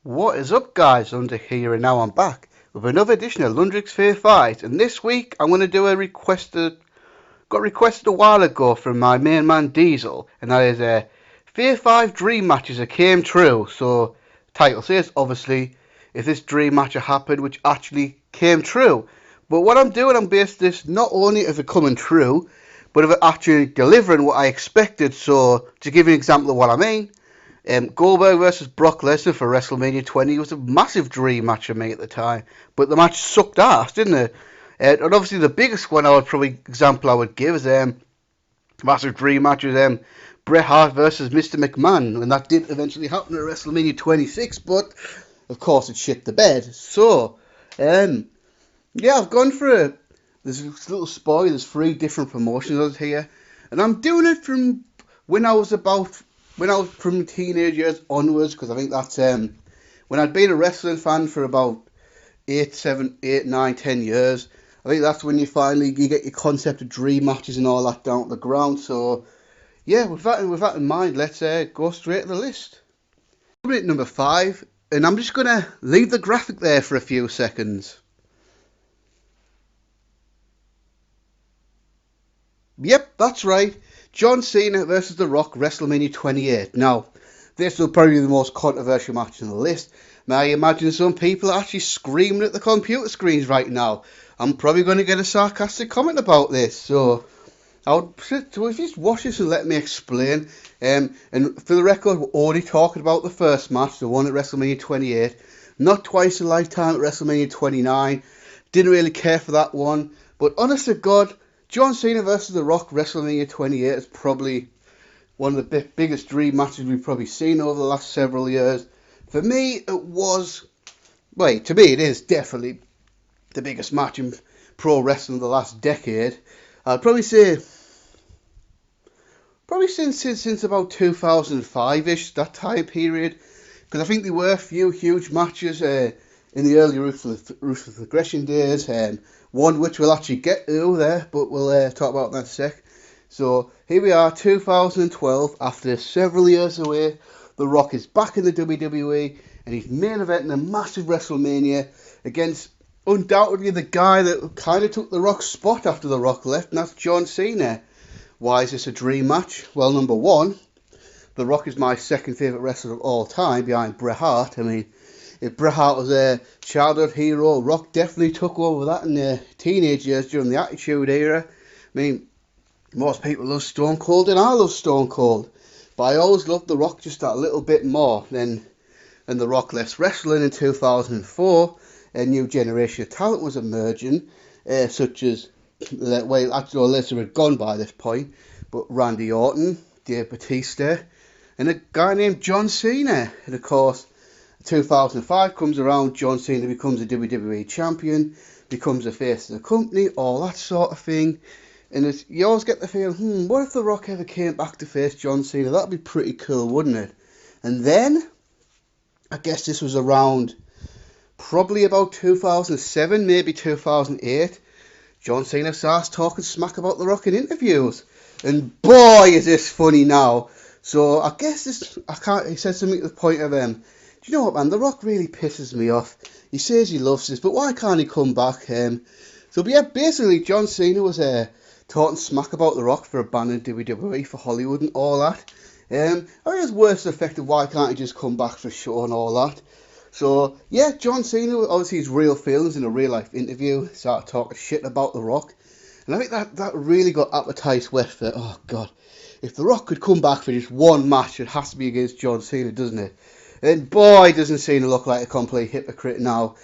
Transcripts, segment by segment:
What is up, guys? Londrick here, and now I'm back with another edition of Lundrick's Fave Five. And this week I'm going to do got requested a while ago from my main man Diesel, and that is Fave Five dream matches that came true. So, title says obviously if this dream match happened, which actually came true. But what I'm doing, I'm based this not only of it coming true, but of it actually delivering what I expected. So, to give you an example of what I mean. Goldberg versus Brock Lesnar for WrestleMania 20 was a massive dream match for me at the time, but the match sucked ass, didn't it? And obviously the biggest one I would give is massive dream match was Bret Hart versus Mr. McMahon, and that did eventually happen at WrestleMania 26, but of course it shit the bed. So, yeah, I've gone for there's a little spoiler. There's 3 different promotions here, and I'm doing it from when I was about when I was from teenage years onwards, because I think that's when I'd been a wrestling fan for about 9, 10 years. I think that's when you get your concept of dream matches and all that down to the ground. So yeah, with that in mind, let's go straight to the list. Coming at number 5, and I'm just gonna leave the graphic there for a few seconds. Yep, that's right. John Cena versus The Rock, WrestleMania 28. Now, this will probably be the most controversial match on the list. Now, I imagine some people are actually screaming at the computer screens right now. I'm probably going to get a sarcastic comment about this. So if you just watch this and let me explain. And for the record, we're only talking about the first match, the one at WrestleMania 28. Not Twice a Lifetime at WrestleMania 29. Didn't really care for that one. But honest to God, John Cena versus The Rock, WrestleMania 28 is probably one of the biggest dream matches we've probably seen over the last several years. For me, it is definitely the biggest match in pro wrestling of the last decade. I'd probably say, since about 2005-ish, that time period. Because I think there were a few huge matches in the early Ruthless Aggression days, one which we'll actually get to there, but we'll talk about that in a sec. So here we are, 2012, after several years away, The Rock is back in the WWE, and he's main eventing a massive WrestleMania against undoubtedly the guy that kind of took The Rock's spot after The Rock left, and that's John Cena. Why is this a dream match? Well, number one, The Rock is my second favourite wrestler of all time, behind Bret Hart. I mean, if Bret Hart was a childhood hero, Rock definitely took over that in the teenage years during the Attitude Era. I mean, most people love Stone Cold, and I love Stone Cold. But I always loved The Rock just that little bit more than The Rock left wrestling in 2004. A new generation of talent was emerging, such as, Lesnar had gone by this point, but Randy Orton, Dave Bautista, and a guy named John Cena. And of course, 2005 comes around, John Cena becomes a WWE champion, becomes a face of the company, all that sort of thing. And you always get the feeling, what if The Rock ever came back to face John Cena? That'd be pretty cool, wouldn't it? And then, I guess this was around probably about 2007, maybe 2008, John Cena starts talking smack about The Rock in interviews. And boy, is this funny now. So I guess he said something to the point of, do you know what, man, The Rock really pisses me off. He says he loves this, but why can't he come back? Basically, John Cena was talking smack about The Rock for abandoning WWE for Hollywood and all that. I think it's worse effective, why can't he just come back for a show and all that? So, yeah, John Cena, obviously his real feelings in a real-life interview, started talking shit about The Rock. And I think that really got appetite wet for, oh, God, if The Rock could come back for just one match, it has to be against John Cena, doesn't it? And boy, doesn't Cena look like a complete hypocrite now.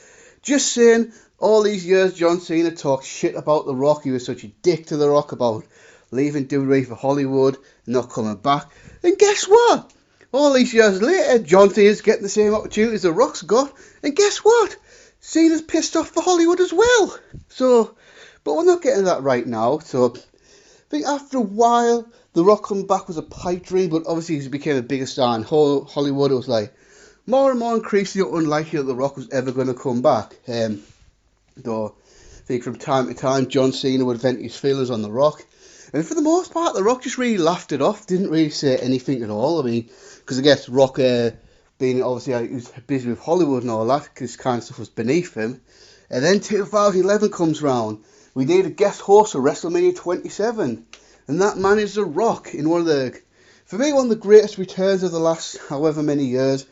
Just saying, all these years John Cena talked shit about The Rock. He was such a dick to The Rock about leaving WWE for Hollywood, not coming back. And guess what? All these years later, John Cena's getting the same opportunities The Rock's got. And guess what? Cena's pissed off for Hollywood as well. So, but we're not getting that right now. So, I think after a while, The Rock coming back was a pipe dream. But obviously, he became a bigger star in Hollywood. It was like more and more increasingly unlikely that The Rock was ever going to come back. Though I think from time to time, John Cena would vent his feelings on The Rock. And for the most part, The Rock just really laughed it off, didn't really say anything at all. I mean, because I guess Rock being obviously he was busy with Hollywood and all that, because kind of stuff was beneath him. And then 2011 comes round. We need a guest host for WrestleMania 27, and that man is The Rock in one of the greatest returns of the last however many years.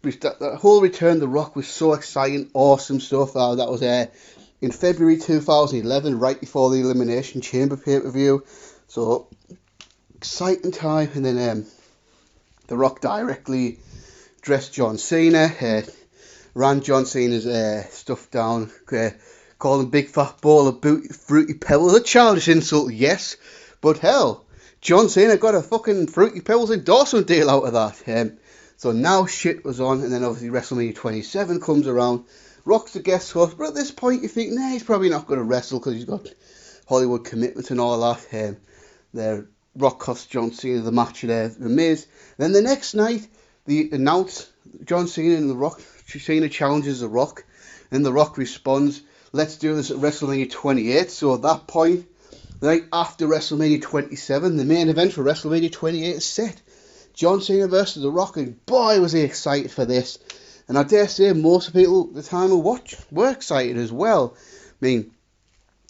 That whole return, The Rock, was so exciting, awesome stuff. That was in February 2011, right before the Elimination Chamber pay-per-view. So, exciting time. And then The Rock directly dressed John Cena, ran John Cena's stuff down, called him big fat ball of fruity pebbles. A childish insult, yes, but hell, John Cena got a fucking Fruity Pebbles endorsement deal out of that. So now shit was on, and then obviously WrestleMania 27 comes around. Rock's the guest host, but at this point you think, nah, he's probably not going to wrestle because he's got Hollywood commitments and all that. Rock costs John Cena the match at The Miz. Then the next night, they announce John Cena and The Rock. Cena challenges The Rock, and The Rock responds, let's do this at WrestleMania 28. So at that point, the night after WrestleMania 27, the main event for WrestleMania 28 is set. John Cena versus The Rock, and boy was he excited for this. And I dare say most people at the time who were excited as well. I mean,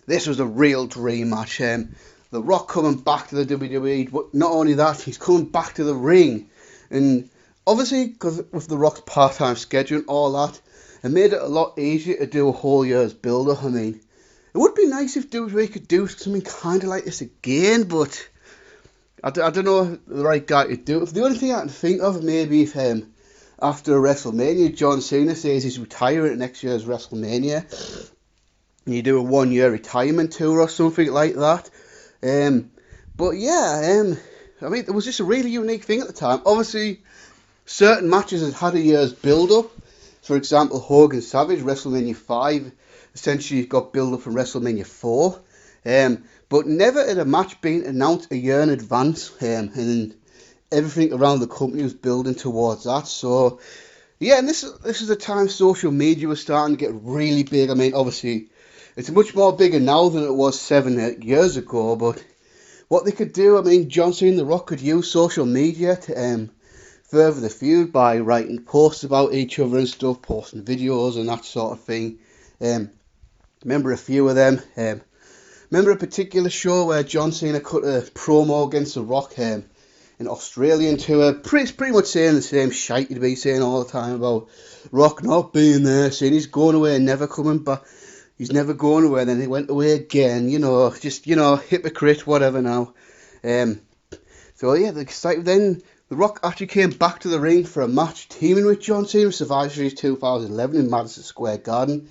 this was a real dream match. The Rock coming back to the WWE, but not only that, he's coming back to the ring. And obviously, because with The Rock's part-time schedule and all that, it made it a lot easier to do a whole year's build-up. I mean, it would be nice if WWE could do something kind of like this again, but I don't know the right guy to do it. The only thing I can think of, maybe if after WrestleMania, John Cena says he's retiring at next year's WrestleMania, and you do a 1 year retirement tour or something like that. But yeah, I mean, it was just a really unique thing at the time. Obviously, certain matches had a year's build-up. For example, Hogan Savage, WrestleMania 5, essentially got build-up from WrestleMania 4. But never had a match been announced a year in advance, and everything around the company was building towards that. So, yeah, and this is the time social media was starting to get really big. I mean, obviously, it's much more bigger now than it was 7 years ago, but what they could do, I mean, John Cena and The Rock could use social media to further the feud by writing posts about each other and stuff, posting videos and that sort of thing. Remember a few of them. Remember a particular show where John Cena cut a promo against The Rock, an Australian tour, pretty much saying the same shite he'd be saying all the time about Rock not being there, saying he's going away and never coming back. He's never going away, then he went away again, hypocrite, whatever now. So yeah, then The Rock actually came back to the ring for a match, teaming with John Cena at Survivor Series 2011 in Madison Square Garden,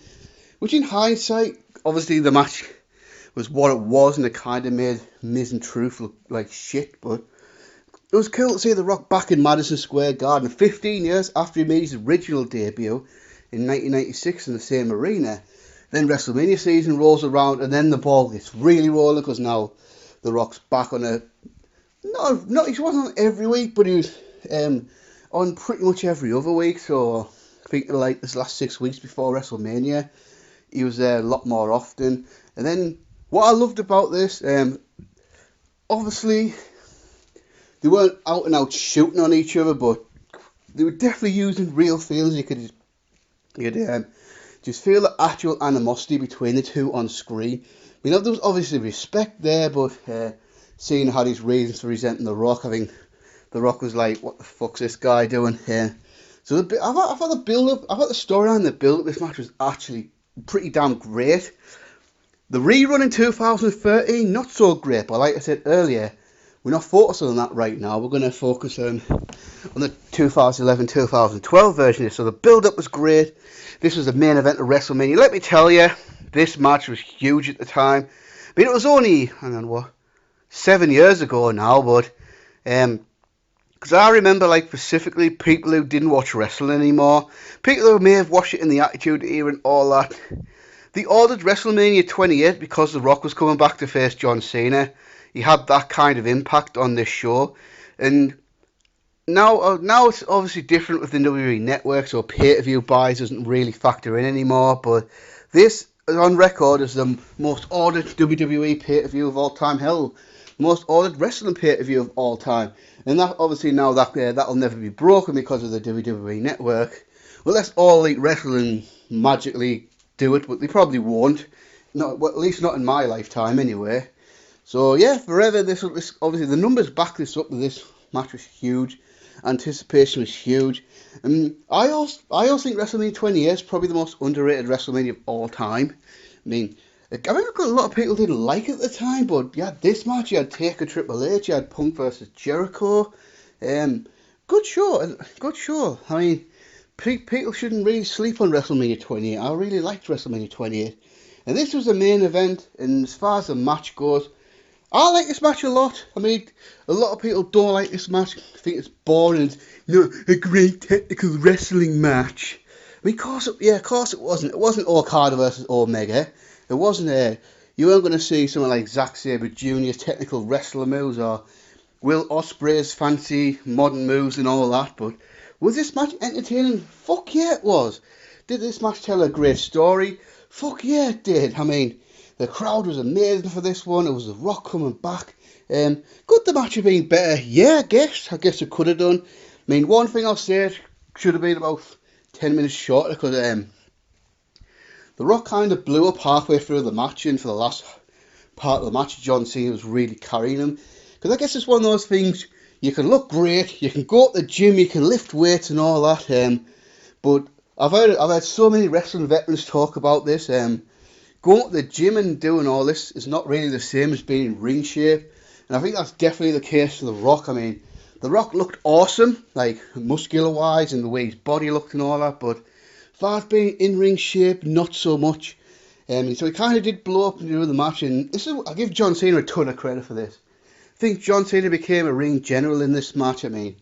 which in hindsight, obviously the match was what it was, and it kind of made Miz and Truth look like shit, but it was cool to see The Rock back in Madison Square Garden 15 years after he made his original debut in 1996 in the same arena. Then WrestleMania season rolls around, and then the ball gets really rolling, because now The Rock's back on he wasn't on every week, but he was on pretty much every other week. So I think like this last 6 weeks before WrestleMania, he was there a lot more often. And then what I loved about this, obviously they weren't out and out shooting on each other, but they were definitely using real feelings. You could just feel the actual animosity between the two on screen. I mean, there was obviously respect there, but Cena had his reasons for resenting The Rock. I think The Rock was like, what the fuck's this guy doing here? So I thought the build-up, I thought the storyline, the build-up this match was actually pretty damn great. The rerun in 2013, not so great, but like I said earlier, we're not focusing on that right now. We're going to focus on the 2011-2012 version. So the build-up was great. This was the main event of WrestleMania. Let me tell you, this match was huge at the time. I mean, it was only, 7 years ago now, but because I remember, like, specifically people who didn't watch wrestling anymore, people who may have watched it in the Attitude Era and all that, they ordered WrestleMania 28 because The Rock was coming back to face John Cena. He had that kind of impact on this show, and now it's obviously different with the WWE Network, so pay-per-view buys doesn't really factor in anymore, but this is on record as the most ordered WWE pay-per-view of all time. Hell, most ordered wrestling pay-per-view of all time. And that obviously now that'll never be broken because of the WWE Network. Well, let's All Elite Wrestling magically do it, but they probably won't. Not, well, at least not in my lifetime, anyway. So yeah, forever. This obviously the numbers back this up. This match was huge. Anticipation was huge. I also think WrestleMania 28 is probably the most underrated WrestleMania of all time. I mean, a lot of people didn't like it at the time, but you had this match, you had Taker Triple H, you had Punk versus Jericho. Good show, good show. I mean, people shouldn't really sleep on WrestleMania 28. I really liked WrestleMania 28. And this was the main event, and as far as the match goes, I like this match a lot. I mean, a lot of people don't like this match. I think it's boring. It's a great technical wrestling match. I mean, of course it wasn't. It wasn't Okada versus Omega. It wasn't you weren't going to see someone like Zack Sabre Jr.'s technical wrestler moves or Will Ospreay's fancy modern moves and all that. But was this match entertaining? Fuck yeah, it was. Did this match tell a great story? Fuck yeah, it did. I mean, the crowd was amazing for this one. It was The Rock coming back. Could the match have been better? Yeah, I guess it could have done. I mean, one thing I'll say, it should have been about 10 minutes shorter because The Rock kind of blew up halfway through the match, and for the last part of the match, John Cena was really carrying him. Because I guess it's one of those things, you can look great, you can go to the gym, you can lift weights and all that, but I've heard so many wrestling veterans talk about this. Going to the gym and doing all this is not really the same as being in ring shape. And I think that's definitely the case for The Rock. I mean, The Rock looked awesome, like muscular-wise and the way his body looked and all that, but as far as being in ring shape, not so much. So he kind of did blow up during the match, and I give John Cena a ton of credit for this. I think John Cena became a ring general in this match. I mean,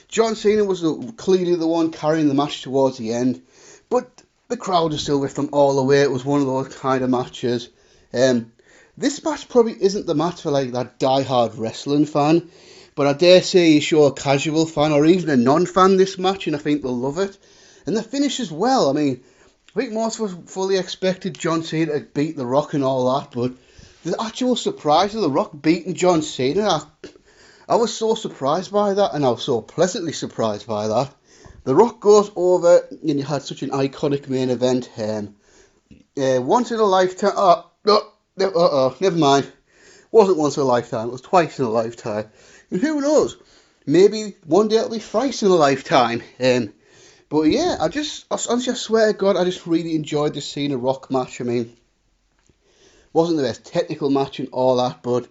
John Cena was clearly the one carrying the match towards the end, but the crowd is still with them all the way. It was one of those kind of matches. This match probably isn't the match for like that die-hard wrestling fan, but I dare say you show a casual fan or even a non-fan this match, and I think they'll love it. And the finish as well. I mean, I think most of us fully expected John Cena to beat The Rock and all that, but the actual surprise of The Rock beating John Cena, I was so surprised by that, and I was so pleasantly surprised by that. The Rock goes over, and you had such an iconic main event. Once in a lifetime. Never mind. Wasn't once in a lifetime. It was twice in a lifetime. And who knows? Maybe one day it'll be thrice in a lifetime. But yeah, honestly, I swear to God, I just really enjoyed the Cena Rock match. I mean, wasn't the best technical match and all that, but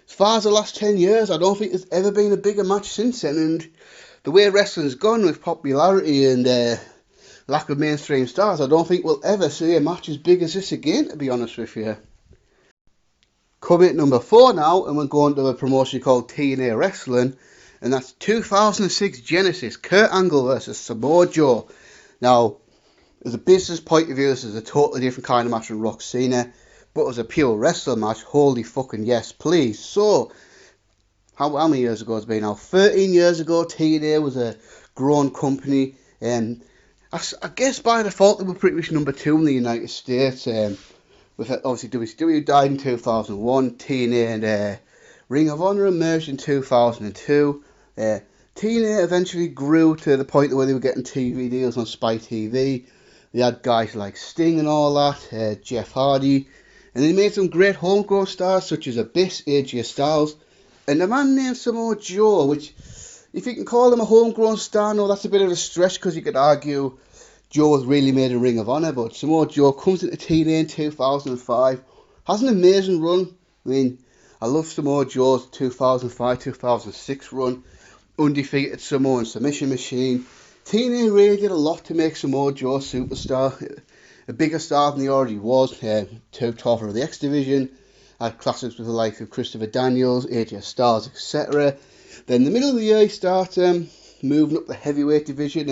as far as the last 10 years, I don't think there's ever been a bigger match since then. And the way wrestling's gone with popularity and lack of mainstream stars, I don't think we'll ever see a match as big as this again, to be honest with you. Coming at number 4 now, and we're going to a promotion called TNA Wrestling, and that's 2006 Genesis, Kurt Angle versus Samoa Joe. Now, as a business point of view, this is a totally different kind of match than Rock Cena, but as a pure wrestling match, holy fucking yes, please. So, how many years ago has it been now? 13 years ago, TNA was a grown company, and I guess by default they were pretty much number 2 in the United States. With obviously WCW died in 2001, TNA and Ring of Honor emerged in 2002. TNA eventually grew to the point where they were getting TV deals on Spy TV. They had guys like Sting and all that, Jeff Hardy, and they made some great homegrown stars such as Abyss, AJ Styles, and a man named Samoa Joe, which, if you can call him a homegrown star, no, that's a bit of a stretch because you could argue Joe was really made a Ring of Honor, but Samoa Joe comes into TNA in 2005, has an amazing run. I mean, I love Samoa Joe's 2005-2006 run, undefeated Samoan submission machine. TNA really did a lot to make Samoa Joe a superstar, a bigger star than he already was. Took top of the X Division, had classics with the likes of Christopher Daniels, AJ Styles, etc. Then in the middle of the year he started moving up the heavyweight division.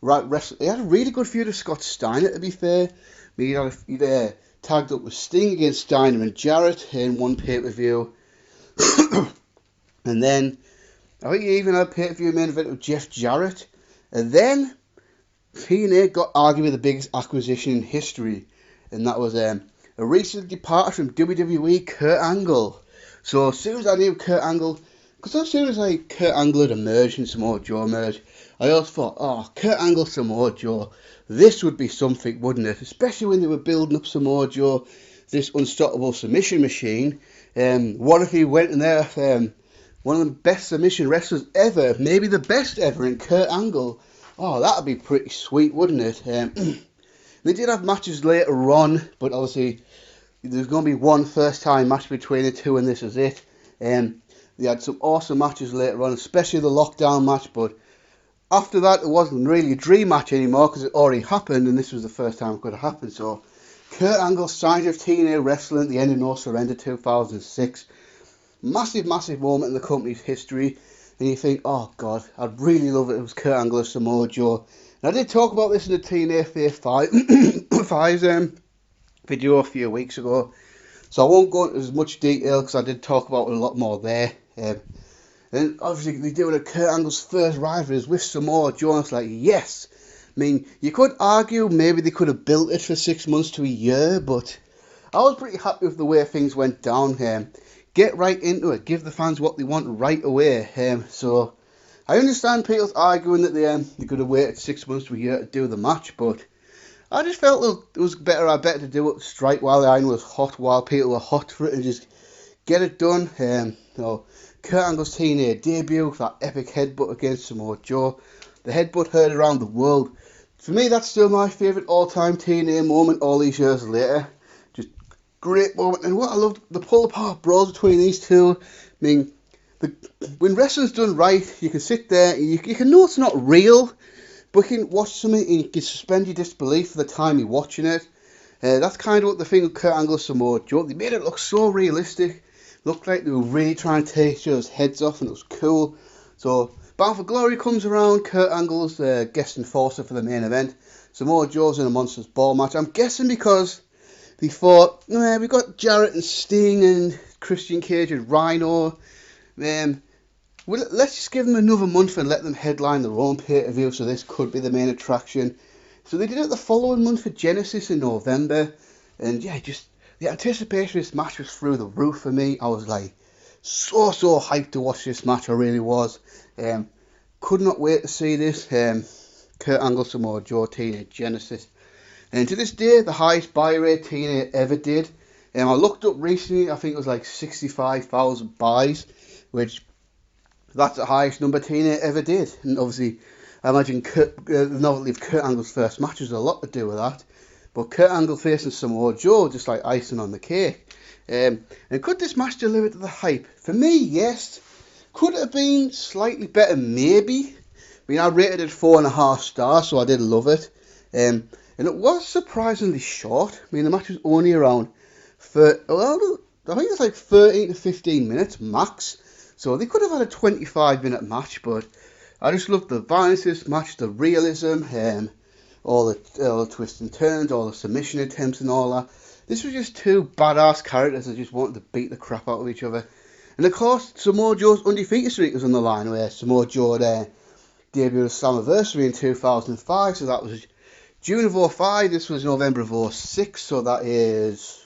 He had a really good feud with Scott Steiner, to be fair. He'd tagged up with Sting against Steiner and Jarrett in one pay-per-view. And then I think he even had a pay-per-view main event with Jeff Jarrett. And then TNA got arguably the biggest acquisition in history, and that was a recent departure from WWE, Kurt Angle. So as soon as I knew Kurt Angle Because as soon as like Kurt Angle had emerged and Samoa Joe emerged, I always thought, oh, Kurt Angle, Samoa Joe, this would be something, wouldn't it? Especially when they were building up Samoa Joe, this unstoppable submission machine. What if he went in there, one of the best submission wrestlers ever, maybe the best ever, in Kurt Angle? Oh, that'd be pretty sweet, wouldn't it? They did have matches later on, but obviously there's going to be one first time match between the two, and this is it. They had some awesome matches later on, especially the lockdown match, but after that it wasn't really a dream match anymore because it already happened, and this was the first time it could have happened. So Kurt Angle signed of TNA Wrestling at the end of No Surrender 2006. Massive moment in the company's history, and you think, oh god, I'd really love it was Kurt Angle or Samoa Joe. And I did talk about this in the TNA Fave Five video a few weeks ago, so I won't go into as much detail because I did talk about it a lot more there. And obviously they do it at Kurt Angle's first rivalry with Samoa Joe, and it's like, yes. I mean, you could argue maybe they could have built it for 6 months to a year, but I was pretty happy with the way things went down. Get right into it, give the fans what they want right away. So I understand people's arguing that they could have waited 6 months to a year to do the match, but I just felt it was better to do it straight while the iron was hot, while people were hot for it, and just get it done. Kurt Angle's TNA debut, that epic headbutt against Samoa Joe, the headbutt heard around the world. For me, that's still my favourite all-time TNA moment all these years later. Just great moment, and what I loved, the pull-apart brawls between these two. I mean, when wrestling's done right, you can sit there, and you can know it's not real, but you can watch something and you can suspend your disbelief for the time you're watching it. That's kind of what the thing with Kurt Angle and Samoa Joe, they made it look so realistic. Looked like they were really trying to take each other's heads off, and it was cool. So Bound for Glory comes around. Kurt Angle's guest enforcer for the main event. Samoa Joe's in a Monsters Ball match. I'm guessing because they thought, we got Jarrett and Sting and Christian Cage and Rhino. Let's just give them another month and let them headline their own pay-per-view, so this could be the main attraction. So they did it the following month for Genesis in November, and yeah, just the anticipation of this match was through the roof for me. I was like so hyped to watch this match. I really was. Could not wait to see this. Kurt Angle, Samoa Joe, TNA Genesis. And to this day, the highest buy rate TNA ever did. I looked up recently, I think it was like 65,000 buys, which that's the highest number TNA ever did. And obviously, I imagine the novelty of Kurt Angle's first match has a lot to do with that. But Kurt Angle facing Samoa Joe, just like icing on the cake. And could this match deliver to the hype? For me, yes. Could it have been slightly better? Maybe. I mean, I rated it 4.5 stars, so I did love it. And it was surprisingly short. I mean, the match was only around, I think it's like 13 to 15 minutes max. So they could have had a 25-minute match, but I just loved the violence of this match, the realism, all the twists and turns, all the submission attempts and all that. This was just two badass characters that just wanted to beat the crap out of each other. And of course, Samoa Joe's undefeated streak was on the line, where Samoa Joe debuted at Slammiversary in 2005, so that was June of 2005, this was November of 2006, so that is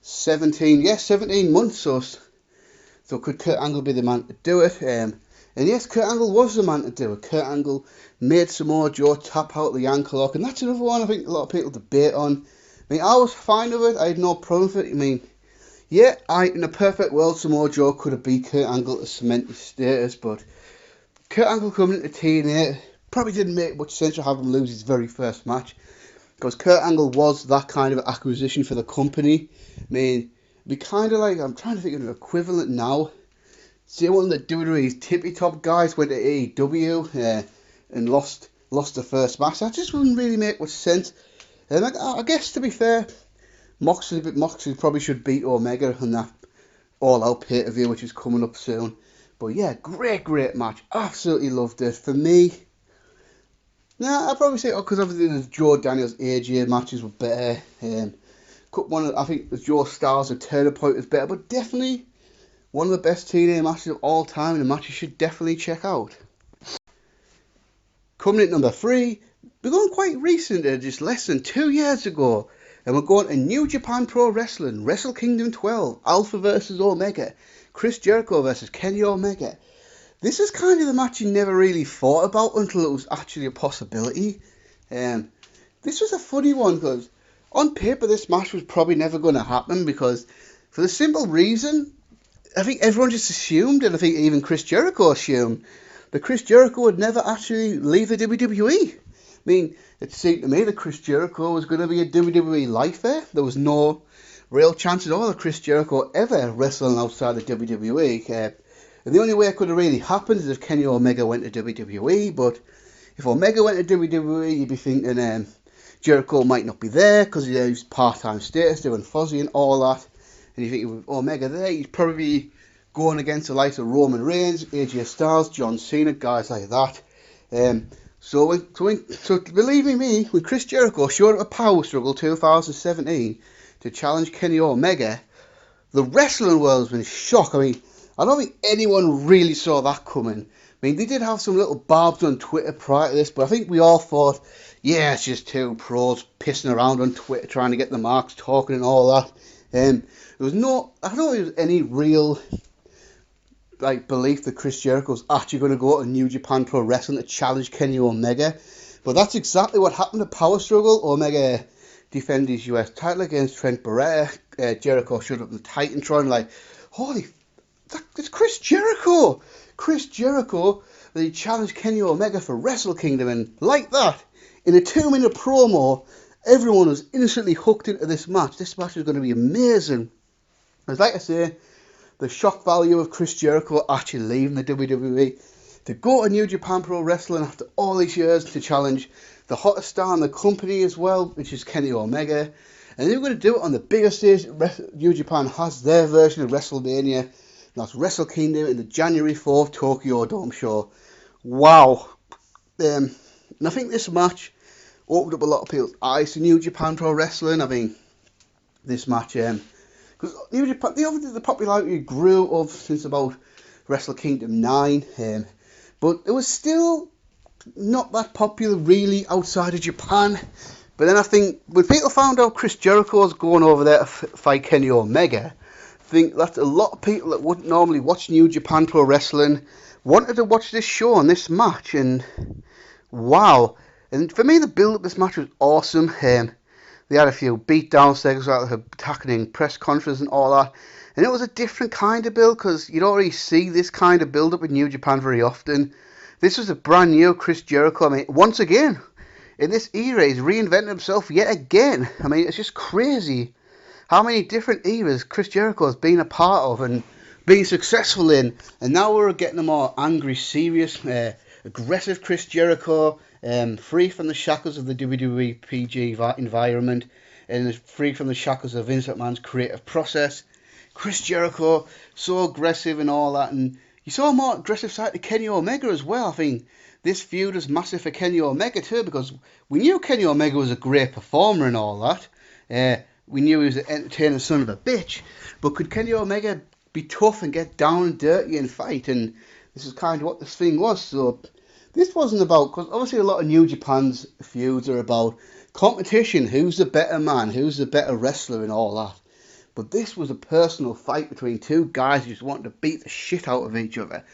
17 months. So could Kurt Angle be the man to do it? And yes, Kurt Angle was the man to do it. Kurt Angle made Samoa Joe tap out the ankle lock, and that's another one I think a lot of people debate on. I mean, I was fine with it. I had no problem with it. I mean, yeah, in a perfect world, Samoa Joe could have beat Kurt Angle to cement his status, but Kurt Angle coming into TNA probably didn't make much sense to have him lose his very first match, because Kurt Angle was that kind of acquisition for the company. I mean, it'd be kind of like, I'm trying to think of an equivalent now. See, one of the WWE's tippy top guys went to AEW and lost the first match. That just wouldn't really make much sense. And I guess, to be fair, Moxley probably should beat Omega on that All Out pay-per-view, which is coming up soon. But yeah, great match. Absolutely loved it. For me, I'd probably say, because obviously the Joe Daniels AJ matches were better. I think the Joe Styles and Turner Point was better, but definitely one of the best TNA matches of all time, and a match you should definitely check out. Coming in at number 3, we're going quite recent, just less than 2 years ago. And we're going to New Japan Pro Wrestling, Wrestle Kingdom 12, Alpha versus Omega, Chris Jericho versus Kenny Omega. This is kind of the match you never really thought about until it was actually a possibility. This was a funny one because on paper this match was probably never going to happen because for the simple reason, I think everyone just assumed, and I think even Chris Jericho assumed, that Chris Jericho would never actually leave the WWE. I mean, it seemed to me that Chris Jericho was going to be a WWE lifer. There was no real chance at all of Chris Jericho ever wrestling outside of WWE. And the only way it could have really happened is if Kenny Omega went to WWE. But if Omega went to WWE, you'd be thinking Jericho might not be there because he's part-time status, doing Fozzy and all that. And you think with Omega there, he'd probably be going against the likes of Roman Reigns, AJ Styles, John Cena, guys like that. So believe me, when Chris Jericho showed up at Power Struggle 2017 to challenge Kenny Omega, the wrestling world's been shocked. I mean, I don't think anyone really saw that coming. I mean, they did have some little barbs on Twitter prior to this, but I think we all thought, yeah, it's just two pros pissing around on Twitter trying to get the marks, talking and all that. I don't think there was any real belief that Chris Jericho was actually going to go to New Japan Pro Wrestling to challenge Kenny Omega. But that's exactly what happened at Power Struggle. Omega defended his US title against Trent Beretta. Jericho showed up in the Titantron holy, it's Chris Jericho! Chris Jericho, that he challenged Kenny Omega for Wrestle Kingdom, and like that, in a 2-minute promo, everyone was instantly hooked into this match. This match is going to be amazing. As like I say, the shock value of Chris Jericho actually leaving the WWE to go to New Japan Pro Wrestling after all these years to challenge the hottest star in the company as well, which is Kenny Omega. And they're going to do it on the biggest stage New Japan has, their version of WrestleMania. And that's Wrestle Kingdom in the January 4th Tokyo Dome show. Wow. And I think this match opened up a lot of people's eyes to New Japan Pro Wrestling. I mean, this match, because New Japan, the popularity grew since about Wrestle Kingdom 9, but it was still not that popular really outside of Japan. But then I think when people found out Chris Jericho was going over there to fight Kenny Omega, I think that a lot of people that wouldn't normally watch New Japan Pro Wrestling wanted to watch this show and this match, and wow. And for me, the build up this match was awesome. They had a few beatdown segments like the attacking press conference and all that. And it was a different kind of build because you don't really see this kind of build up in New Japan very often. This was a brand new Chris Jericho. I mean, once again, in this era, he's reinvented himself yet again. I mean, it's just crazy how many different eras Chris Jericho has been a part of and been successful in. And now we're getting a more angry, serious, aggressive Chris Jericho. Free from the shackles of the WWE PG environment and free from the shackles of Vince McMahon's creative process. Chris Jericho, so aggressive and all that, and you saw a more aggressive side to Kenny Omega as well. I think this feud was massive for Kenny Omega too, because we knew Kenny Omega was a great performer and all that. We knew he was an entertaining son of a bitch, but could Kenny Omega be tough and get down and dirty and fight? And this is kind of what this thing was. So this wasn't about, because obviously a lot of New Japan's feuds are about competition, who's the better man, who's the better wrestler and all that. But this was a personal fight between two guys who just wanted to beat the shit out of each other.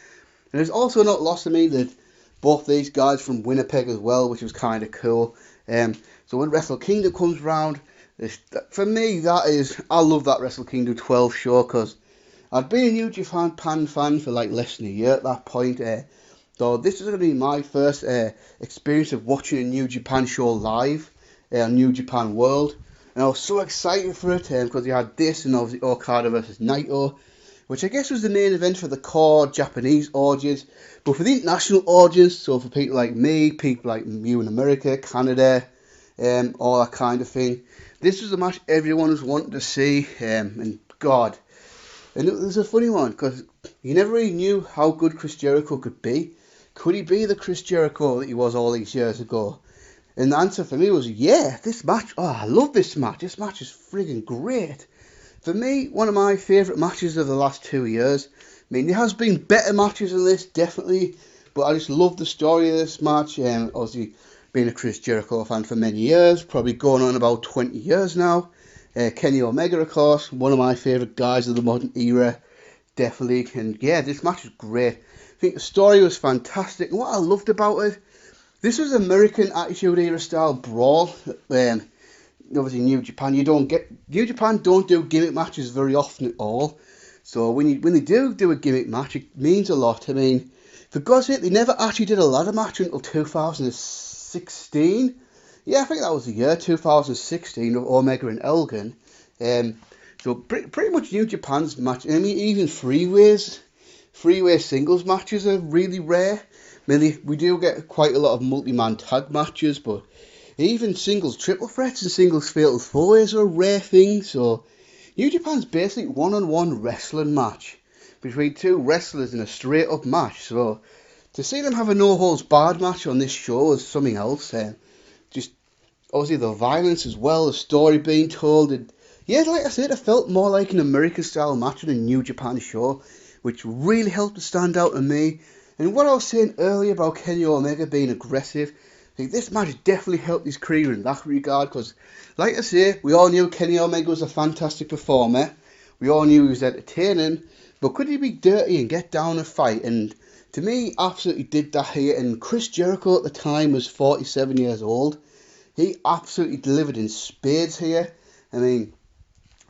And it's also not lost to me that both these guys from Winnipeg as well, which was kind of cool. So when Wrestle Kingdom comes round, for me, I love that Wrestle Kingdom 12 show, because I'd been a New Japan fan for less than a year at that point. So this is going to be my first experience of watching a New Japan show live on New Japan World. And I was so excited for it because you had this and obviously Okada versus Naito, which I guess was the main event for the core Japanese audience. But for the international audience, so for people like me, people like you in America, Canada, all that kind of thing, this was the match everyone was wanting to see. And God, and it was a funny one because you never really knew how good Chris Jericho could be. Could he be the Chris Jericho that he was all these years ago? And the answer for me was, yeah, this match, I love this match. This match is friggin' great. For me, one of my favourite matches of the last 2 years. I mean, there has been better matches than this, definitely. But I just love the story of this match. Obviously, been a Chris Jericho fan for many years, probably going on about 20 years now. Kenny Omega, of course, one of my favourite guys of the modern era, definitely. And yeah, this match was great. I think the story was fantastic. And what I loved about it, this was American Attitude Era style brawl. Obviously, New Japan don't do gimmick matches very often at all. So when they do a gimmick match, it means a lot. I mean, for God's sake, they never actually did a ladder match until 2016. Yeah, I think that was the year 2016 of Omega and Elgin. So pretty much New Japan's match. I mean, even three-way singles matches are really rare. I mean, we do get quite a lot of multi-man tag matches, but even singles triple threats and singles fatal four-ways are a rare thing. So New Japan's basically one-on-one wrestling match between two wrestlers in a straight-up match. So to see them have a no-holds-barred match on this show is something else. Just obviously the violence as well, the story being told. And yeah, like I said, it felt more like an American-style match on a New Japan show, which really helped to stand out to me. And what I was saying earlier about Kenny Omega being aggressive, I think this match definitely helped his career in that regard, because, like I say, we all knew Kenny Omega was a fantastic performer. We all knew he was entertaining, but could he be dirty and get down and fight? And to me, he absolutely did that here. And Chris Jericho at the time was 47 years old. He absolutely delivered in spades here. I mean,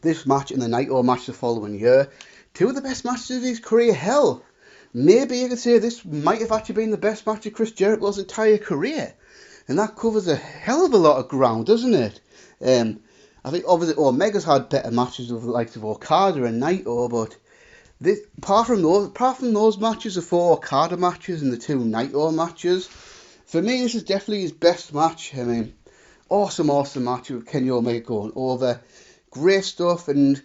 this match and the Naito match the following year, two of the best matches of his career. Hell, maybe you could say this might have actually been the best match of Chris Jericho's entire career. And that covers a hell of a lot of ground, doesn't it? I think obviously Omega's had better matches with the likes of Okada and Naito, but apart from those matches, the 4 Okada matches and the 2 Naito matches, for me this is definitely his best match. I mean, awesome match with Kenny Omega going over. Great stuff, and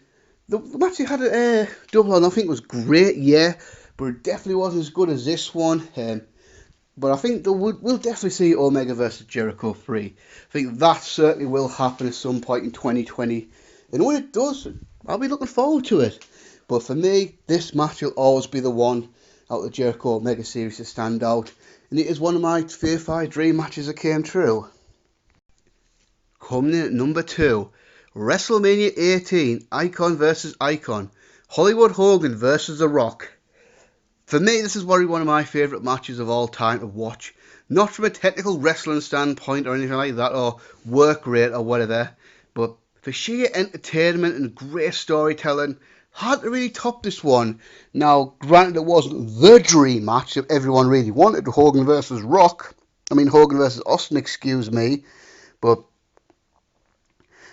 the match he had at Double or Nothing was great, yeah, but it definitely wasn't as good as this one. But I think we'll definitely see Omega versus Jericho 3. I think that certainly will happen at some point in 2020. And when it does, I'll be looking forward to it. But for me, this match will always be the one out of the Jericho Omega series to stand out. And it is one of my Fave Five dream matches that came true. Coming in at number 2, WrestleMania 18, Icon versus Icon. Hollywood Hogan versus The Rock. For me, this is probably one of my favourite matches of all time to watch. Not from a technical wrestling standpoint or anything like that, or work rate or whatever, but for sheer entertainment and great storytelling, hard to really top this one. Now, granted, it wasn't the dream match that everyone really wanted, Hogan versus Austin, excuse me, but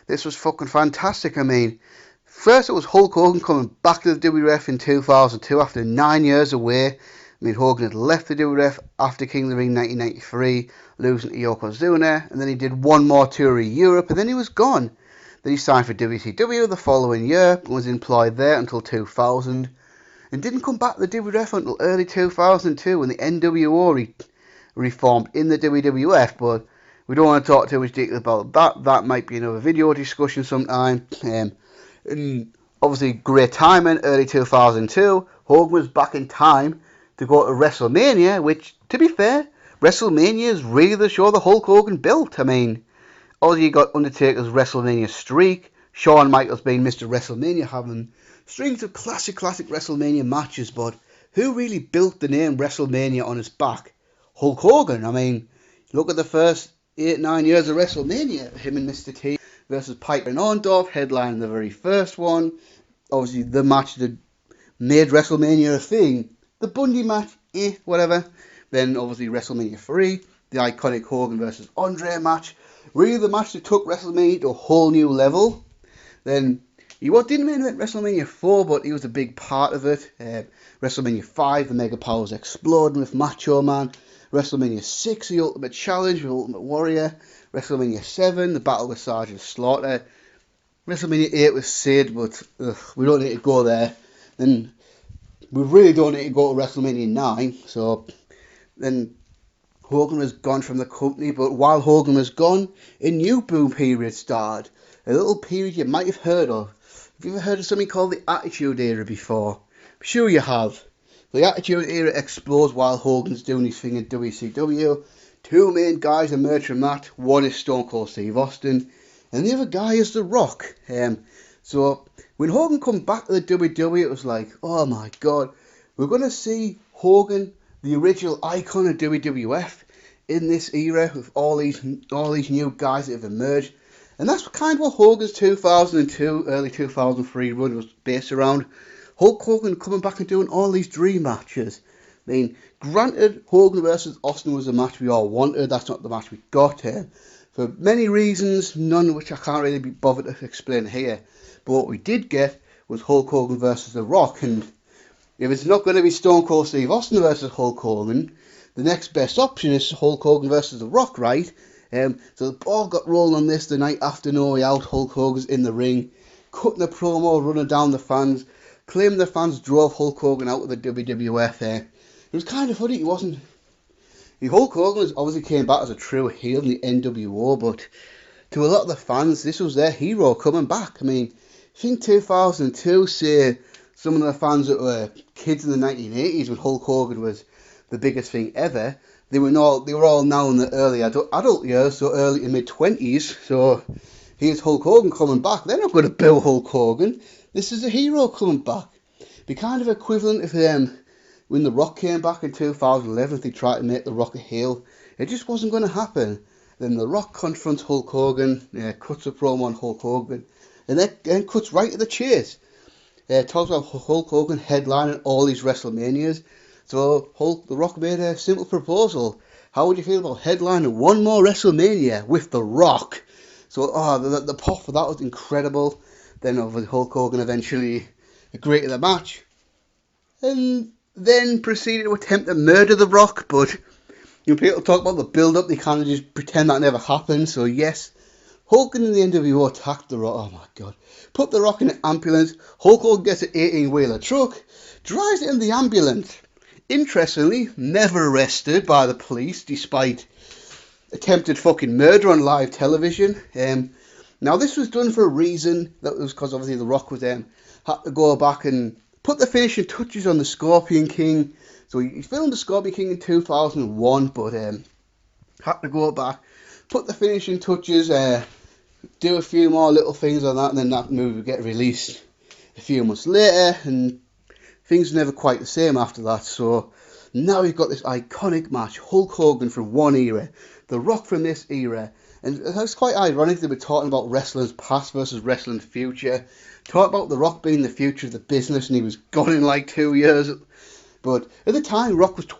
this was fucking fantastic. I mean, first it was Hulk Hogan coming back to the WWF in 2002 after 9 years away. I mean, Hogan had left the WWF after King of the Ring 1993, losing to Yokozuna, and then he did one more tour of Europe, and then he was gone. Then he signed for WCW the following year, and was employed there until 2000, and didn't come back to the WWF until early 2002 when the NWO reformed in the WWF, but we don't want to talk too much detail about that. That might be another video discussion sometime. And obviously, great timing, early 2002. Hogan was back in time to go to WrestleMania, which, to be fair, WrestleMania is really the show that Hulk Hogan built. I mean, obviously you got Undertaker's WrestleMania streak, Shawn Michaels being Mr. WrestleMania, having strings of classic WrestleMania matches, but who really built the name WrestleMania on his back? Hulk Hogan. I mean, look at the first 8-9 years of WrestleMania, him and Mr. T versus Piper and Orndorff, headlining the very first one. Obviously, the match that made WrestleMania a thing. The Bundy match, whatever. Then, obviously, WrestleMania 3, the iconic Hogan versus Andre match. Really the match that took WrestleMania to a whole new level. Then, he didn't main event WrestleMania 4, but he was a big part of it. WrestleMania 5, the Mega Powers exploding with Macho Man. WrestleMania 6, the Ultimate Challenge with Ultimate Warrior. WrestleMania 7, the Battle with Sergeant Slaughter. WrestleMania 8 with Sid, but we don't need to go there. Then we really don't need to go to WrestleMania 9. So then Hogan was gone from the company, but while Hogan was gone, a new boom period started. A little period you might have heard of. Have you ever heard of something called the Attitude Era before? I'm sure you have. The Attitude Era explodes while Hogan's doing his thing in WCW. two main guys emerge from that. One is Stone Cold Steve Austin, and the other guy is The Rock. So when Hogan come back to the WWE, it was like, oh my god, we're going to see Hogan, the original icon of WWF, in this era with all these new guys that have emerged. And that's kind of what Hogan's 2002, early 2003 run was based around. Hulk Hogan coming back and doing all these dream matches. I mean, granted, Hogan versus Austin was a match we all wanted. That's not the match we got here. For many reasons, none of which I can't really be bothered to explain here. But what we did get was Hulk Hogan versus The Rock. And if it's not going to be Stone Cold Steve Austin versus Hulk Hogan, the next best option is Hulk Hogan versus The Rock, right? So the ball got rolling on this the night after No Way Out. Hulk Hogan's in the ring, cutting a promo, running down the fans, claiming the fans drove Hulk Hogan out of the WWF. It was kind of funny. Hulk Hogan obviously came back as a true heel in the NWO, but to a lot of the fans, this was their hero coming back. I mean, I think 2002, say, some of the fans that were kids in the 1980s when Hulk Hogan was the biggest thing ever, they were all now in the early adult years, so early to mid-20s, so here's Hulk Hogan coming back. They're not going to boo Hulk Hogan. This is a hero coming back. Be kind of equivalent if when The Rock came back in 2011, if they tried to make The Rock a heel. It just wasn't going to happen. Then The Rock confronts Hulk Hogan, cuts a promo on Hulk Hogan, and then cuts right to the chase. Talks about Hulk Hogan headlining all these WrestleManias. So The Rock made a simple proposal. How would you feel about headlining one more WrestleMania with The Rock? So the pop for that was incredible. Then Hulk Hogan eventually agreed to the match, and then proceeded to attempt to murder The Rock. But people talk about the build-up, they kind of just pretend that never happened. So yes, Hogan and the NWO attacked The Rock. Oh my god. Put The Rock in an ambulance. Hulk Hogan gets an 18-wheeler truck, drives it in the ambulance. Interestingly, never arrested by the police despite attempted fucking murder on live television. Now this was done for a reason. That was because obviously The Rock was had to go back and put the finishing touches on the Scorpion King. So he filmed the Scorpion King in 2001, but had to go back, put the finishing touches, do a few more little things on that, and then that movie would get released a few months later, and things were never quite the same after that. So now we've got this iconic match, Hulk Hogan from one era, The Rock from this era. And it's quite ironic that we're talking about wrestling's past versus wrestling's future. Talk about The Rock being the future of the business, and he was gone in like 2 years. But at the time, Rock was it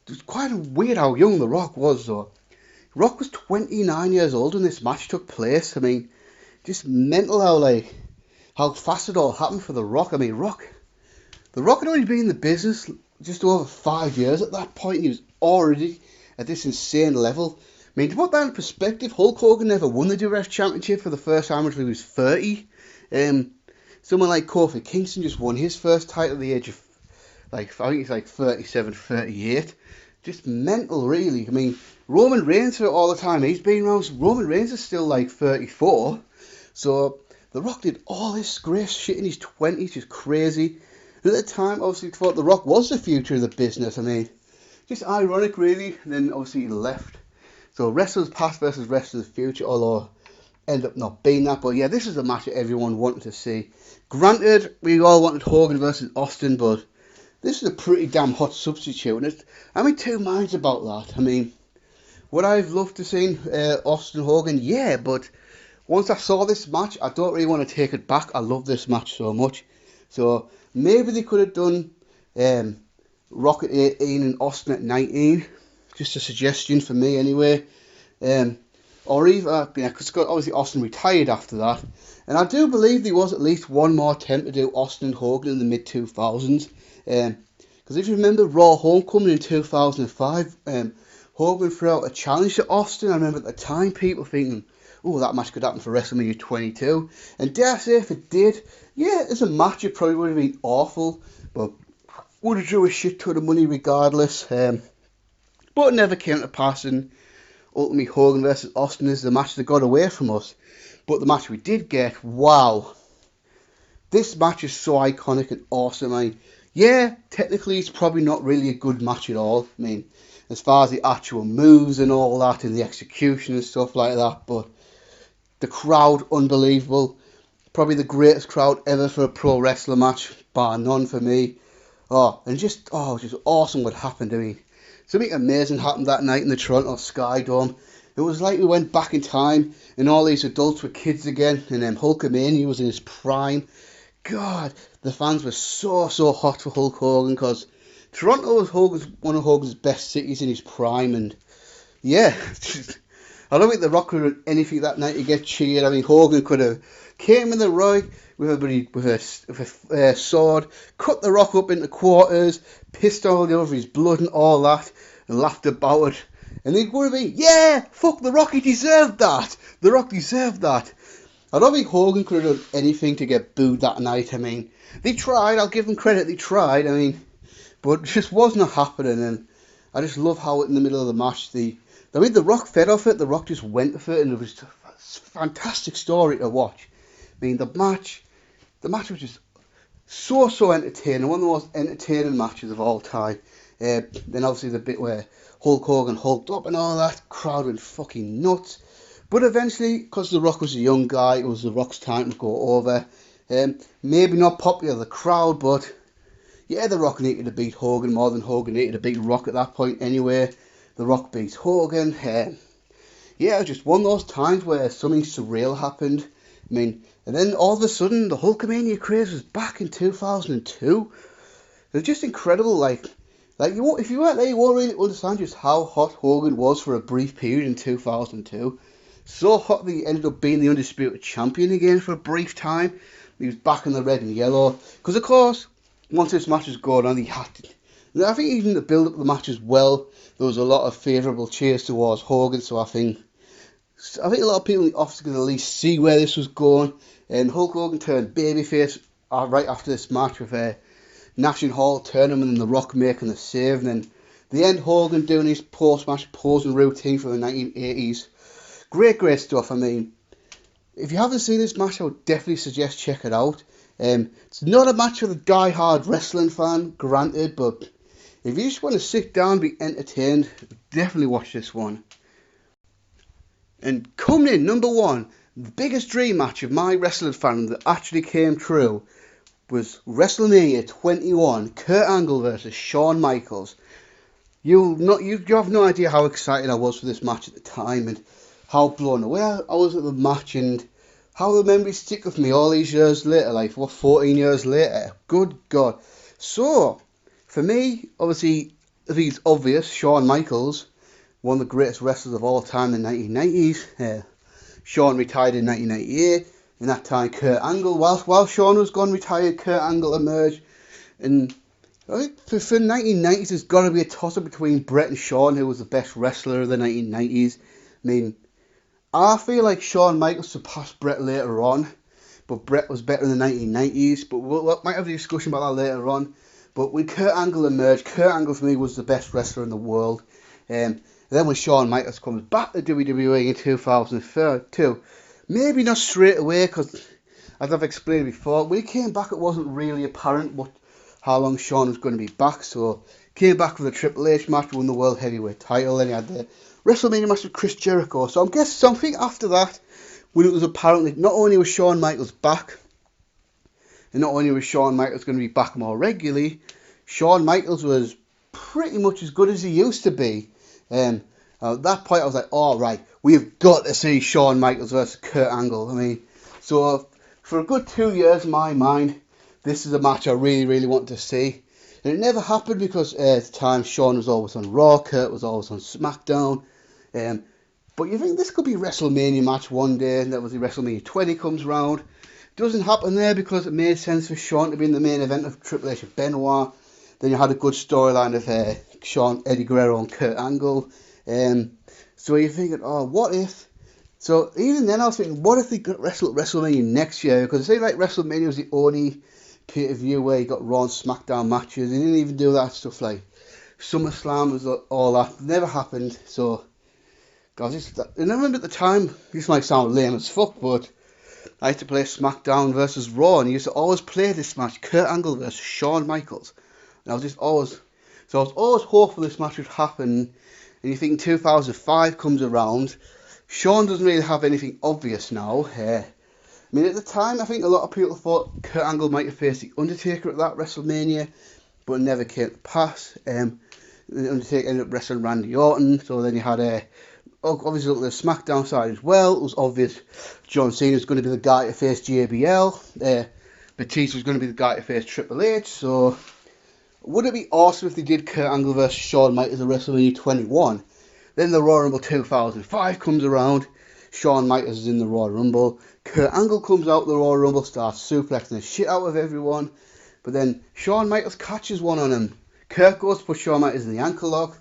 was quite weird how young The Rock was, though. Rock was 29 years old when this match took place. I mean, just mental how fast it all happened for The Rock. I mean, The Rock had only been in the business just over 5 years at that point. He was already at this insane level. I mean, to put that in perspective, Hulk Hogan never won the WWF Championship for the first time until he was 30. Someone like Kofi Kingston just won his first title at the age of, I think it's like 37, 38. Just mental, really. I mean, Roman Reigns for all the time he's been around, Roman Reigns is still like 34. So The Rock did all this great shit in his 20s, just crazy. And at the time, obviously, thought The Rock was the future of the business. I mean, just ironic, really. And then, obviously, he left. So, wrestlers past versus wrestlers future, although ended up not being that. But, yeah, this is a match that everyone wanted to see. Granted, we all wanted Hogan versus Austin, but this is a pretty damn hot substitute. And I'm in two minds about that. I mean, would I have loved to see Austin Hogan? Yeah, but once I saw this match, I don't really want to take it back. I love this match so much. So, maybe they could have done Rock at 18 and Austin at 19. Just a suggestion for me, anyway. Or even, because obviously Austin retired after that. And I do believe there was at least one more attempt to do Austin and Hogan in the mid-2000s. Because if you remember Raw Homecoming in 2005, Hogan threw out a challenge to Austin. I remember at the time people thinking, oh, that match could happen for WrestleMania 22. And dare I say, if it did, yeah, as a match, it probably would have been awful. But would have drew a shit ton of money regardless. But it never came to pass, and ultimately Hogan versus Austin is the match that got away from us. But the match we did get, wow. This match is so iconic and awesome. I mean, yeah, technically it's probably not really a good match at all. I mean, as far as the actual moves and all that, and the execution and stuff like that. But the crowd, unbelievable. Probably the greatest crowd ever for a pro wrestling match, bar none for me. Just awesome what happened. I mean, something amazing happened that night in the Toronto Sky Dome. It was like we went back in time and all these adults were kids again, and Hulkamania was in his prime. God, the fans were so hot for Hulk Hogan, because Toronto was one of Hogan's best cities in his prime, and yeah, I don't think The Rock could have done anything that night to get cheered. I mean, Hogan could have came in the ring with a sword, cut The Rock up into quarters, pissed all over his blood and all that, and laughed about it. And he would have been, yeah, fuck The Rock, he deserved that. The Rock deserved that. I don't think Hogan could have done anything to get booed that night. I mean, they tried, I'll give them credit, they tried, I mean, but it just wasn't happening. And I just love how in the middle of the match, The Rock fed off it, The Rock just went for it, and it was a fantastic story to watch. I mean, the match was just so entertaining, one of the most entertaining matches of all time. Then obviously the bit where Hulk Hogan hulked up and all that, crowd went fucking nuts. But eventually, because The Rock was a young guy, it was The Rock's time to go over. Maybe not popular with the crowd, but yeah, The Rock needed to beat Hogan more than Hogan needed to beat Rock at that point anyway. The Rock beats Hogan. Yeah, it was just one of those times where something surreal happened. I mean, and then all of a sudden, the Hulkamania craze was back in 2002. It was just incredible. If you weren't there, you won't really understand just how hot Hogan was for a brief period in 2002. So hot that he ended up being the undisputed champion again for a brief time. He was back in the red and yellow. Because of course, once this match was going on, he had to. I think even the build up of the match as well, there was a lot of favourable cheers towards Hogan. So I think a lot of people in the office could at least see where this was going. And Hulk Hogan turned babyface right after this match with Nash and Hall turning him and The Rock making the save. And then the end, Hogan doing his post-match posing routine from the 1980s. Great stuff. I mean, if you haven't seen this match, I would definitely suggest check it out. It's not a match for the die-hard wrestling fan, granted, but if you just want to sit down and be entertained, definitely watch this one. And coming in number one, the biggest dream match of my wrestling fandom that actually came true was WrestleMania 21, Kurt Angle versus Shawn Michaels. You have no idea how excited I was for this match at the time, and how blown away I was at the match, and how the memories stick with me all these years later, 14 years later. Good God. So, for me, obviously, I think it's obvious, Shawn Michaels, one of the greatest wrestlers of all time in the 1990s. Shawn retired in 1998. In that time, Kurt Angle, while Shawn was gone retired, Kurt Angle emerged. And I think for the 1990s, there's got to be a toss-up between Bret and Shawn, who was the best wrestler of the 1990s. I mean, I feel like Shawn Michaels surpassed Bret later on, but Bret was better in the 1990s. But we might have a discussion about that later on. But when Kurt Angle emerged, Kurt Angle for me was the best wrestler in the world. Then when Shawn Michaels comes back to WWE in 2002, maybe not straight away, because as I've explained before, when he came back it wasn't really apparent how long Shawn was going to be back. So came back with a Triple H match, won the World Heavyweight title, then he had the WrestleMania match with Chris Jericho. So I'm guessing something after that, when it was apparently not only was Shawn Michaels back, and not only was Shawn Michaels going to be back more regularly, Shawn Michaels was pretty much as good as he used to be. At that point I was like, all right, we've got to see Shawn Michaels versus Kurt Angle. I mean, so for a good 2 years in my mind, this is a match I really wanted to see. And it never happened because at the time Shawn was always on Raw, Kurt was always on SmackDown. But you think this could be a WrestleMania match one day, and that was the WrestleMania 20 comes round. Doesn't happen there because it made sense for Shawn to be in the main event of Triple H and Benoit. Then you had a good storyline of Shawn, Eddie Guerrero and Kurt Angle. So you're thinking, oh, what if? So even then I was thinking, what if they got WrestleMania next year? Because it seemed like WrestleMania was the only pay-per-view where you got Raw and SmackDown matches. They didn't even do that stuff like SummerSlam, was all that. It never happened. So, guys, and I remember at the time, this might sound lame as fuck, but I used to play SmackDown versus Raw, and I used to always play this match, Kurt Angle versus Shawn Michaels. And I was just always So I was always hopeful this match would happen. And you think 2005 comes around, Shawn doesn't really have anything obvious now. I mean, at the time, I think a lot of people thought Kurt Angle might have faced The Undertaker at that WrestleMania, but it never came to pass. The Undertaker ended up wrestling Randy Orton, so then you had obviously look at the SmackDown side as well. It was obvious John Cena was going to be the guy to face JBL. Batista was going to be the guy to face Triple H. So would it be awesome if they did Kurt Angle versus Shawn Michaels at WrestleMania 21? Then the Royal Rumble 2005 comes around. Shawn Michaels is in the Royal Rumble. Kurt Angle comes out the Royal Rumble, starts suplexing the shit out of everyone. But then Shawn Michaels catches one on him. Kurt goes to put Shawn Michaels in the ankle lock.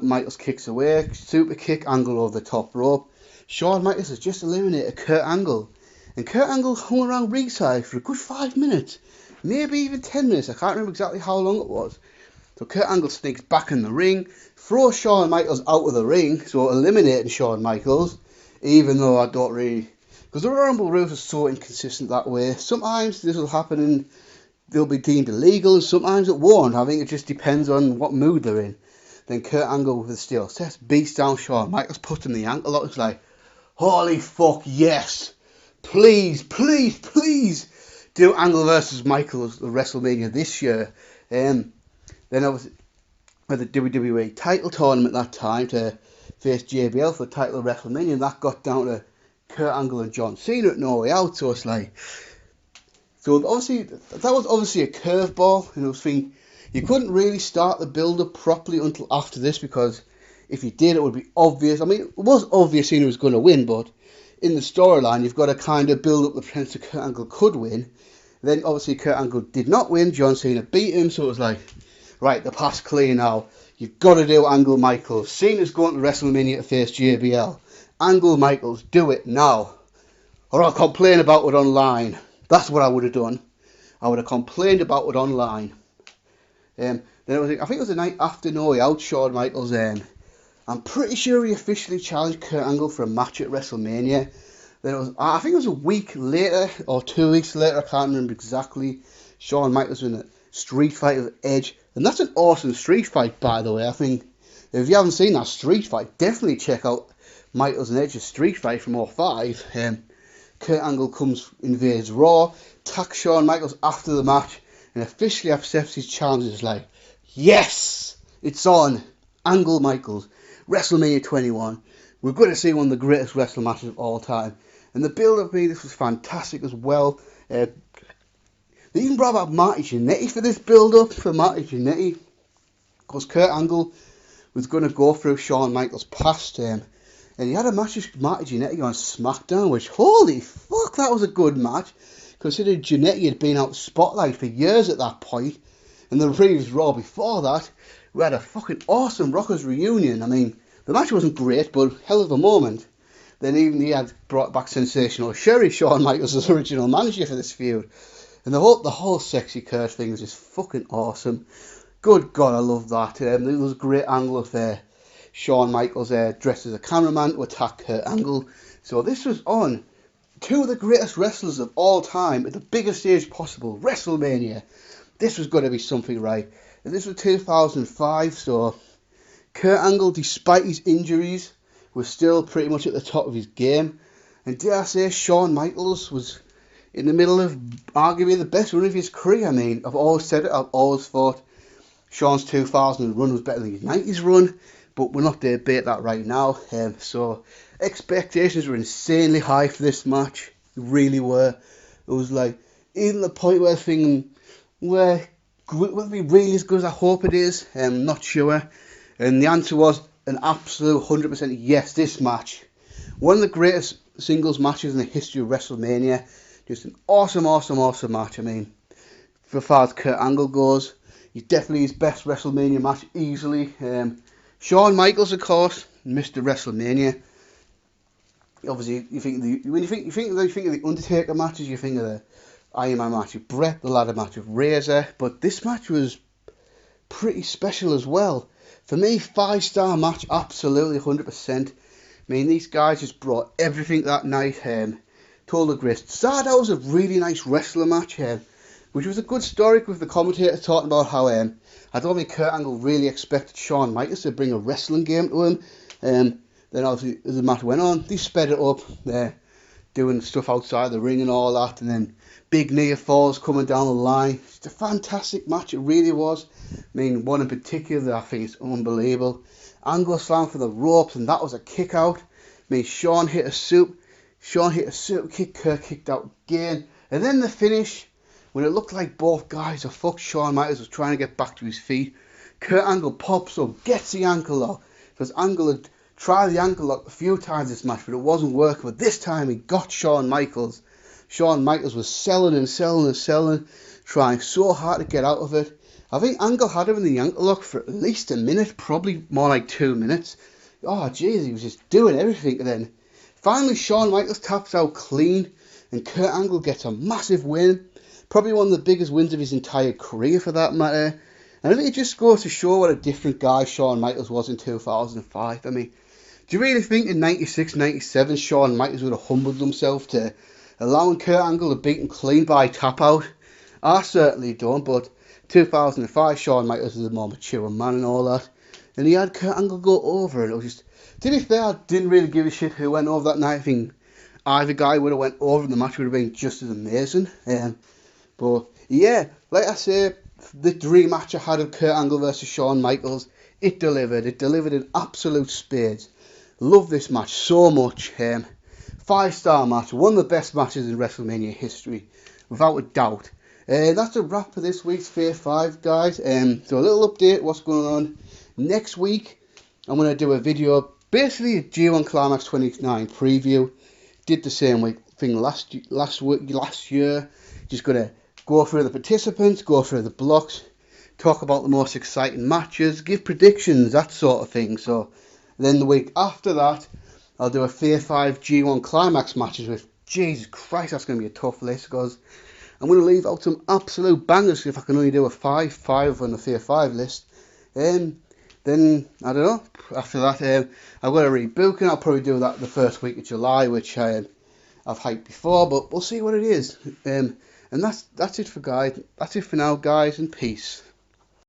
Michaels kicks away. Super kick, Angle over the top rope. Shawn Michaels has just eliminated Kurt Angle. And Kurt Angle hung around ringside for a good 5 minutes. Maybe even 10 minutes. I can't remember exactly how long it was. So Kurt Angle sneaks back in the ring. Throws Shawn Michaels out of the ring. So eliminating Shawn Michaels. Even though I don't really... Because the Royal Rumble rules are so inconsistent that way. Sometimes this will happen and they'll be deemed illegal. And sometimes it won't. I think it just depends on what mood they're in. Then Kurt Angle with the steel steps beats down Shawn Michaels, puts him in the ankle lock. It's like, holy fuck, yes. Please, please, please do Angle versus Michaels the WrestleMania this year. Then obviously with the WWE title tournament that time to face JBL for the title of WrestleMania, and that got down to Kurt Angle and John Cena at No Way Out. So it's like, so obviously that was obviously a curveball, and I was thinking you couldn't really start the build up properly until after this, because if you did, it would be obvious. I mean, it was obvious Cena was going to win, but in the storyline, you've got to kind of build up the premise that Kurt Angle could win. Then obviously Kurt Angle did not win. John Cena beat him, so it was like, right, the path's clear now. You've got to do Angle Michaels. Cena's going to WrestleMania to face JBL. Angle Michaels, do it now, or I'll complain about it online. That's what I would have done. I would have complained about it online. Then I think it was the night after No Way Out, Shawn Michaels. I'm pretty sure he officially challenged Kurt Angle for a match at WrestleMania. Then it was, I think it was a week later or 2 weeks later, I can't remember exactly. Shawn Michaels in a street fight with Edge, and that's an awesome street fight, by the way. I think if you haven't seen that street fight, definitely check out Michaels and Edge's street fight from 2005. Kurt Angle invades Raw, attacks Shawn Michaels after the match, and officially accepts his challenge. It's like, yes, it's on. Angle Michaels, WrestleMania 21. We're going to see one of the greatest wrestling matches of all time. And the build-up to this was fantastic as well. They even brought back Marty Jannetty for this build-up, for Marty Jannetty, because Kurt Angle was going to go through Shawn Michaels' past. And he had a match with Marty Jannetty on SmackDown, which, holy fuck, that was a good match. Considering Jannetty had been out spotlight for years at that point, and the previous Raw before that, we had a fucking awesome Rockers reunion. I mean, the match wasn't great, but hell of a moment. Then even he had brought back Sensational Sherry, Shawn Michaels' original manager for this feud. And the whole sexy Kurt thing is just fucking awesome. Good God, I love that. There was a great angle of Shawn Michaels dressed as a cameraman to attack Kurt Angle. So this was on two of the greatest wrestlers of all time at the biggest stage possible, WrestleMania. This was going to be something, right? And this was 2005, so Kurt Angle, despite his injuries, was still pretty much at the top of his game. And dare I say, Shawn Michaels was in the middle of arguably the best run of his career. I mean, I've always said it, I've always thought Shawn's 2000 run was better than his 90s run, but we're not to debate that right now. So expectations were insanely high for this match. They really were. It was like, even the point where I was thinking, will it be really as good as I hope it is? I'm not sure. And the answer was an absolute 100% yes, this match. One of the greatest singles matches in the history of WrestleMania. Just an awesome match. I mean, for far as Kurt Angle goes, he's definitely his best WrestleMania match, easily. Shawn Michaels, of course, Mr. WrestleMania. Obviously, when you think of the Undertaker matches, you think of the Iron Man match with Bret, the ladder match with Razor, but this match was pretty special as well. For me, 5-star match, absolutely 100%. I mean, these guys just brought everything that night. Told the Grace. Started out as a really nice wrestler match. It which was a good story with the commentator talking about how I don't think Kurt Angle really expected Shawn Michaels to bring a wrestling game to him. Then obviously as the match went on, they sped it up, doing stuff outside the ring and all that, and then big near falls coming down the line. It's a fantastic match, it really was. I mean, one in particular that I think is unbelievable. Angle slam for the ropes, and that was a kick out. I mean, Shawn hit a super kick, Kurt kicked out again, and then the finish, when it looked like both guys, or fuck, Shawn Michaels was trying to get back to his feet. Kurt Angle pops up, gets the ankle lock, because Angle had tried the ankle lock a few times this match, but it wasn't working. But this time he got Shawn Michaels. Shawn Michaels was selling, trying so hard to get out of it. I think Angle had him in the ankle lock for at least a minute, probably more like 2 minutes. Oh jeez, he was just doing everything. And then finally Shawn Michaels taps out clean, and Kurt Angle gets a massive win. Probably one of the biggest wins of his entire career for that matter. And I think it just goes to show what a different guy Shawn Michaels was in 2005. I mean, do you really think in 96, 97 Shawn Michaels would have humbled himself to allowing Kurt Angle to beat him clean by tap out? I certainly don't, but 2005 Shawn Michaels was a more mature man and all that. And he had Kurt Angle go over, and it was just, to be fair, I didn't really give a shit who went over that night. I think either guy would have went over and the match would have been just as amazing. But yeah, like I say, the dream match I had of Kurt Angle versus Shawn Michaels, it delivered. It delivered in absolute spades. Love this match so much. 5-star match, one of the best matches in WrestleMania history, without a doubt. That's a wrap for this week's Fave Five, guys. So a little update, what's going on. Next week, I'm going to do a video, basically a G1 Climax 29 preview. Did the same thing last year. Just going to go through the participants, go through the blocks, talk about the most exciting matches, give predictions, that sort of thing. So then the week after that, I'll do a Fave 5 G1 Climax matches with, Jesus Christ, that's going to be a tough list, because I'm going to leave out some absolute bangers if I can only do a 5 on the Fave 5 list. Then, I don't know, after that, I've got a rebook, and I'll probably do that the first week of July, which I've hyped before, but we'll see what it is. And that's it for now, guys, and peace.